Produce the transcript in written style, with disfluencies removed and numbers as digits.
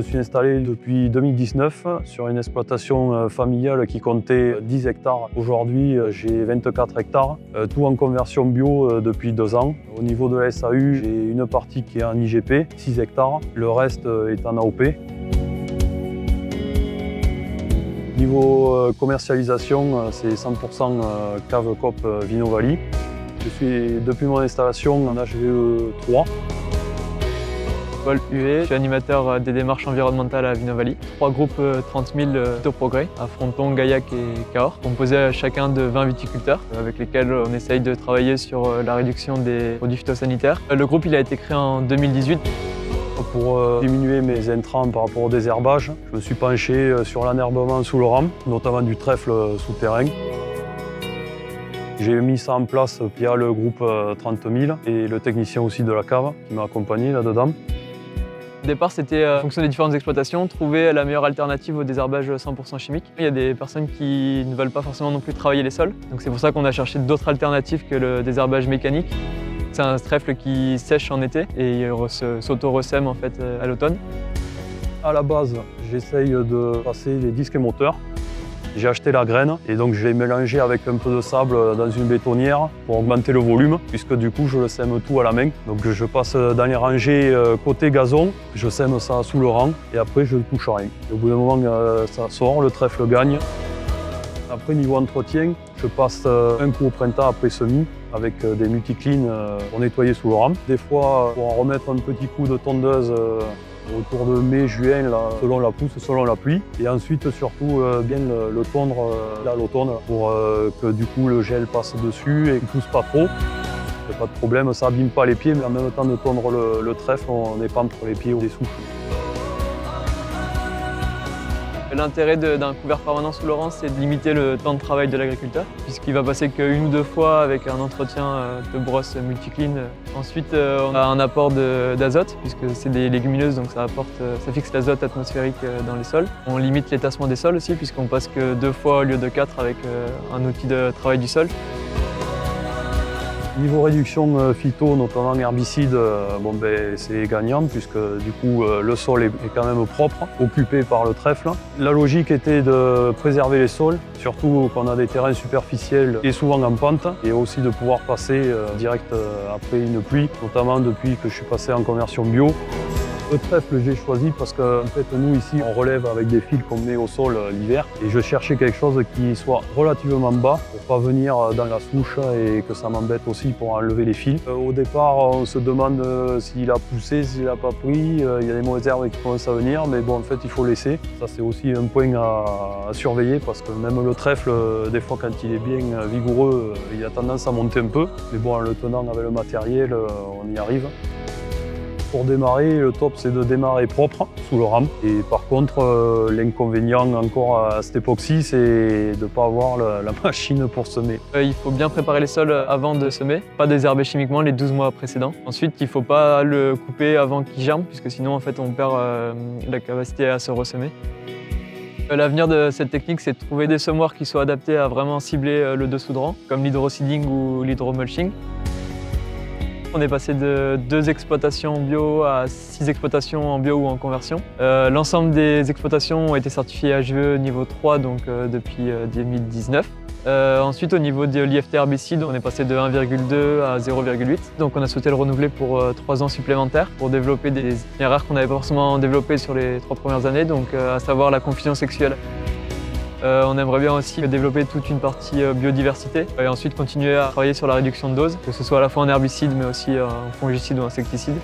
suis installé depuis 2019 sur une exploitation familiale qui comptait 10 hectares. Aujourd'hui, j'ai 24 hectares, tout en conversion bio depuis 2 ans. Au niveau de la SAU, j'ai une partie qui est en IGP, 6 hectares, le reste est en AOP. Niveau commercialisation, c'est 100% cave COP Vino-Valley. Je suis depuis mon installation en HVE 3. Paul Huet, je suis animateur des démarches environnementales à Vino-Valley. 3 groupes 30 000 au progrès à Fronton, Gaillac et Cahors, composés chacun de 20 viticulteurs avec lesquels on essaye de travailler sur la réduction des produits phytosanitaires. Le groupe il a été créé en 2018. Pour diminuer mes intrants par rapport au désherbage, je me suis penché sur l'enherbement sous le rame, notamment du trèfle souterrain. J'ai mis ça en place via le groupe 30 000 et le technicien aussi de la cave qui m'a accompagné là-dedans. Au départ, c'était en fonction des différentes exploitations, trouver la meilleure alternative au désherbage 100% chimique. Il y a des personnes qui ne veulent pas forcément non plus travailler les sols, donc c'est pour ça qu'on a cherché d'autres alternatives que le désherbage mécanique. C'est un trèfle qui sèche en été et il s'auto-ressème en fait à l'automne. À la base, j'essaye de passer les disques moteurs. J'ai acheté la graine et donc je l'ai mélangé avec un peu de sable dans une bétonnière pour augmenter le volume, puisque du coup je le sème tout à la main. Donc je passe dans les rangées côté gazon, je sème ça sous le rang et après je ne touche à rien. Et au bout d'un moment ça sort, le trèfle gagne. Après niveau entretien, je passe un coup au printemps après semis avec des multicleans pour nettoyer sous le rame. Des fois pour en remettre un petit coup de tondeuse autour de mai, juin, là, selon la pousse, selon la pluie. Et ensuite, surtout, bien le tondre à l'automne pour que du coup le gel passe dessus et qu'il ne pousse pas trop. Il n'y a pas de problème, ça n'abîme pas les pieds, mais en même temps de tondre le trèfle, on n'est pas entre les pieds ou les souffles. L'intérêt d'un couvert permanent sous le rang, c'est de limiter le temps de travail de l'agriculteur, puisqu'il va passer qu'une ou deux fois avec un entretien de brosse multiclean. Ensuite, on a un apport d'azote, puisque c'est des légumineuses, donc ça fixe l'azote atmosphérique dans les sols. On limite l'étassement des sols aussi, puisqu'on passe que 2 fois au lieu de 4 avec un outil de travail du sol. Niveau réduction phyto, notamment herbicide, c'est gagnant puisque du coup le sol est quand même propre, occupé par le trèfle. La logique était de préserver les sols, surtout quand on a des terrains superficiels et souvent en pente, et aussi de pouvoir passer direct après une pluie, notamment depuis que je suis passé en conversion bio. Le trèfle, j'ai choisi parce que fait, nous ici, on relève avec des fils qu'on met au sol l'hiver. Et je cherchais quelque chose qui soit relativement bas pour pas venir dans la souche et que ça m'embête aussi pour enlever les fils. Au départ, on se demande s'il a poussé, s'il n'a pas pris. Il y a des mauvaises herbes qui commencent à venir, mais bon, en fait, il faut laisser. Ça, c'est aussi un point à surveiller parce que même le trèfle, des fois, quand il est bien vigoureux, il a tendance à monter un peu. Mais bon, en le tenant avec le matériel, on y arrive. Pour démarrer, le top c'est de démarrer propre sous le rame. Et par contre, l'inconvénient encore à cette époque-ci, c'est de ne pas avoir la machine pour semer. Il faut bien préparer les sols avant de semer, pas désherber chimiquement les 12 mois précédents. Ensuite, il ne faut pas le couper avant qu'il germe, puisque sinon en fait, on perd la capacité à se ressemer. L'avenir de cette technique, c'est de trouver des semoirs qui soient adaptés à vraiment cibler le dessous de rang, comme l'hydroseeding ou l'hydromulching. On est passé de 2 exploitations bio à 6 exploitations en bio ou en conversion. L'ensemble des exploitations ont été certifiées HVE niveau 3 donc, depuis 2019. Ensuite, au niveau de l'IFT herbicide, on est passé de 1,2 à 0,8. Donc on a souhaité le renouveler pour 3 ans supplémentaires pour développer des itinéraires qu'on n'avait pas forcément développés sur les 3 premières années, donc à savoir la confusion sexuelle. On aimerait bien aussi développer toute une partie biodiversité et ensuite continuer à travailler sur la réduction de doses, que ce soit à la fois en herbicide mais aussi en fongicide ou insecticide.